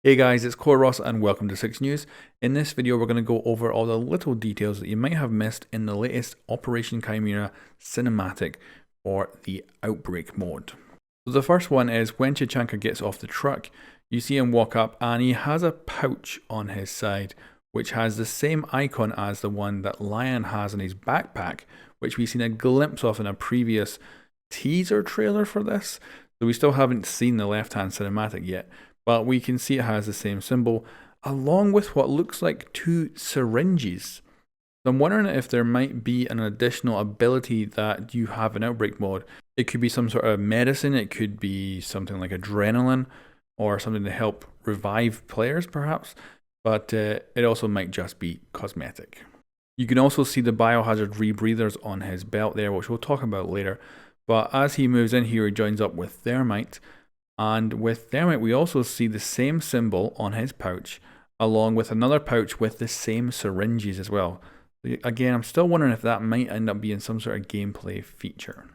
Hey guys, it's coreross and welcome to 6 News. In this video we're going to go over all the little details that you might have missed in the latest Operation Chimera cinematic for the Outbreak mode. So the first one is when Shankha gets off the truck, you see him walk up and he has a pouch on his side which has the same icon as the one that Lion has in his backpack, which we've seen a glimpse of in a previous teaser trailer for this. So we still haven't seen the left-hand cinematic yet. But we can see it has the same symbol, along with what looks like 2 syringes. So I'm wondering if there might be an additional ability that you have in Outbreak mode. It could be some sort of medicine, it could be something like adrenaline, or something to help revive players perhaps, but it also might just be cosmetic. You can also see the biohazard rebreathers on his belt there, which we'll talk about later. But as he moves in here, he joins up with Thermite. And with Thermite, we also see the same symbol on his pouch, along with another pouch with the same syringes as well. Again, I'm still wondering if that might end up being some sort of gameplay feature.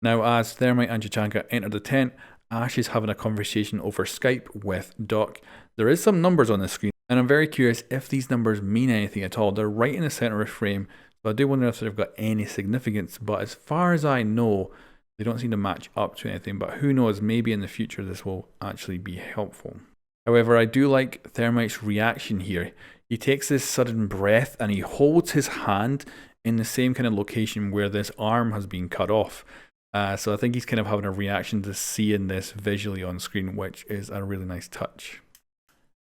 Now, as Thermite and Janka enter the tent, Ash is having a conversation over Skype with Doc. There is some numbers on the screen, and I'm very curious if these numbers mean anything at all. They're right in the center of the frame, so I do wonder if they've got any significance, but as far as I know, they don't seem to match up to anything, but who knows, maybe in the future this will actually be helpful. However, I do like Thermite's reaction here. He takes this sudden breath and he holds his hand in the same kind of location where this arm has been cut off. So I think he's kind of having a reaction to seeing this visually on screen, which is a really nice touch.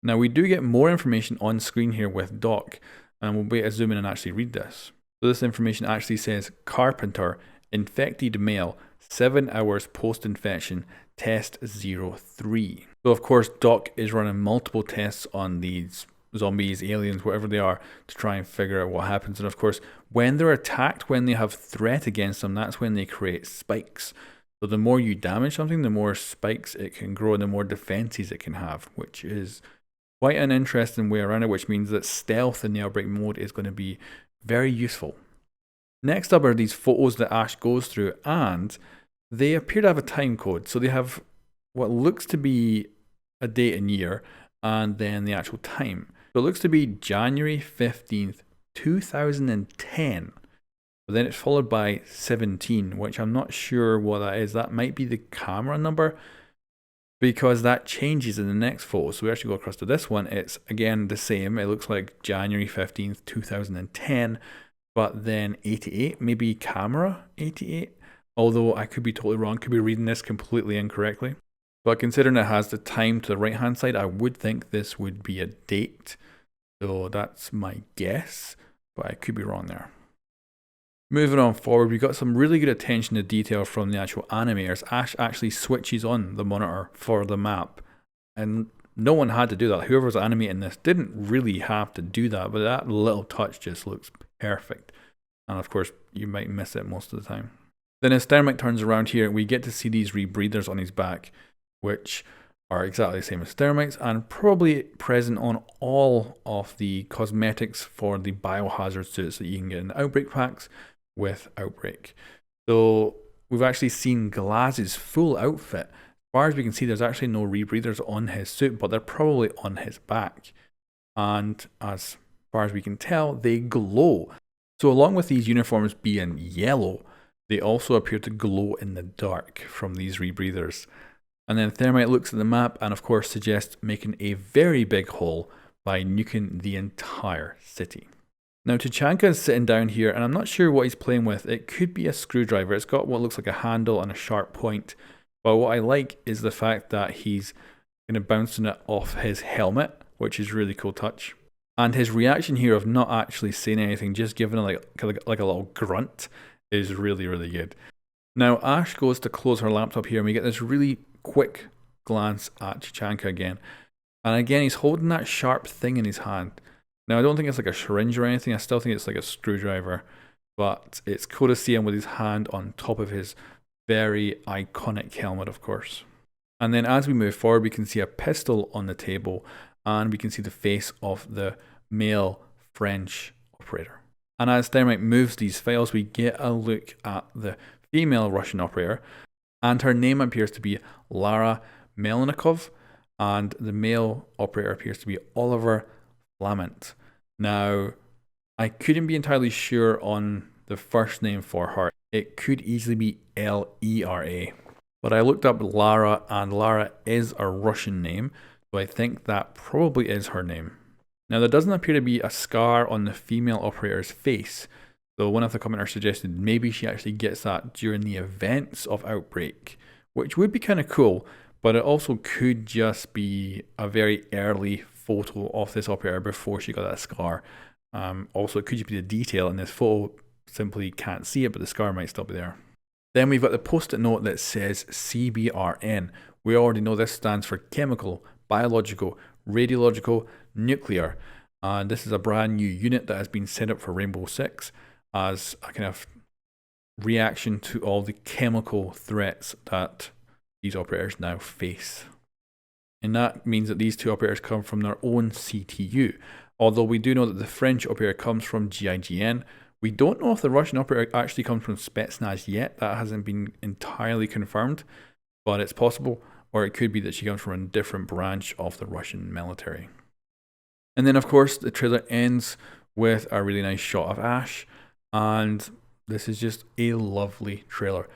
Now we do get more information on screen here with Doc, and we'll wait to zoom in and actually read this. So this information actually says, Carpenter, infected male, 7 hours post-infection, test 03. So of course Doc is running multiple tests on these zombies, aliens, whatever they are, to try and figure out what happens. And of course, when they're attacked, when they have threat against them, that's when they create spikes. So the more you damage something, the more spikes it can grow and the more defenses it can have, which is quite an interesting way around it, which means that stealth in the Outbreak mode is going to be very useful. Next up are these photos that Ash goes through, and they appear to have a time code. So they have what looks to be a date and year, and then the actual time. So it looks to be January 15th, 2010. But then it's followed by 17, which I'm not sure what that is. That might be the camera number, because that changes in the next photo. So we actually go across to this one. It's again the same. It looks like January 15th, 2010. But then 88, maybe camera 88, although I could be totally wrong, could be reading this completely incorrectly. But considering it has the time to the right hand side, I would think this would be a date. So that's my guess, but I could be wrong there. Moving on forward, we've got some really good attention to detail from the actual animators. Ash actually switches on the monitor for the map, and no one had to do that. Whoever was animating this didn't really have to do that, but that little touch just looks perfect. And of course, you might miss it most of the time. Then as Thermite turns around here, we get to see these rebreathers on his back, which are exactly the same as Thermite's and probably present on all of the cosmetics for the biohazard suits that you can get in Outbreak packs with Outbreak. So we've actually seen Glaz's full outfit. As far as we can see, there's actually no rebreathers on his suit, but they're probably on his back. And as far as we can tell, they glow. So along with these uniforms being yellow, they also appear to glow in the dark from these rebreathers. And then Thermite looks at the map and of course suggests making a very big hole by nuking the entire city. Now Tachanka is sitting down here and I'm not sure what he's playing with. It could be a screwdriver. It's got what looks like a handle and a sharp point. But what I like is the fact that he's kind of bouncing it off his helmet, which is a really cool touch. And his reaction here of not actually saying anything, just giving it like a little grunt, is really, really good. Now Ash goes to close her laptop here and we get this really quick glance at Shankha again. And again, he's holding that sharp thing in his hand. Now I don't think it's like a syringe or anything, I still think it's like a screwdriver. But it's cool to see him with his hand on top of his very iconic helmet, of course. And then as we move forward, we can see a pistol on the table. And we can see the face of the male French operator. And as Thermite moves these files, we get a look at the female Russian operator, and her name appears to be Lara Melnikov, and the male operator appears to be Oliver Flamant. Now, I couldn't be entirely sure on the first name for her. It could easily be Lera, but I looked up Lara, and Lara is a Russian name, so I think that probably is her name. Now, there doesn't appear to be a scar on the female operator's face, so one of the commenters suggested maybe she actually gets that during the events of Outbreak, which would be kind of cool, but it also could just be a very early photo of this operator before she got that scar. Also, it could just be the detail in this photo, simply can't see it, but the scar might still be there. Then we've got the post-it note that says CBRN. We already know this stands for chemical, biological, radiological, nuclear. And this is a brand new unit that has been set up for Rainbow Six as a kind of reaction to all the chemical threats that these operators now face. And that means that these two operators come from their own CTU. Although we do know that the French operator comes from GIGN, we don't know if the Russian operator actually comes from Spetsnaz yet. That hasn't been entirely confirmed, but it's possible, or it could be that she comes from a different branch of the Russian military. And then, of course, the trailer ends with a really nice shot of Ash, and this is just a lovely trailer.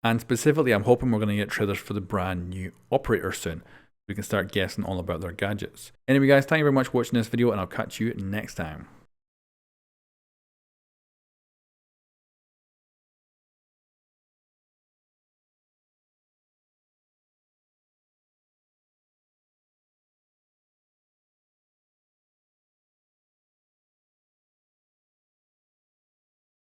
And specifically, I'm hoping we're going to get trailers for the brand new operator soon. We can start guessing all about their gadgets. Anyway guys, thank you very much for watching this video, and I'll catch you next time.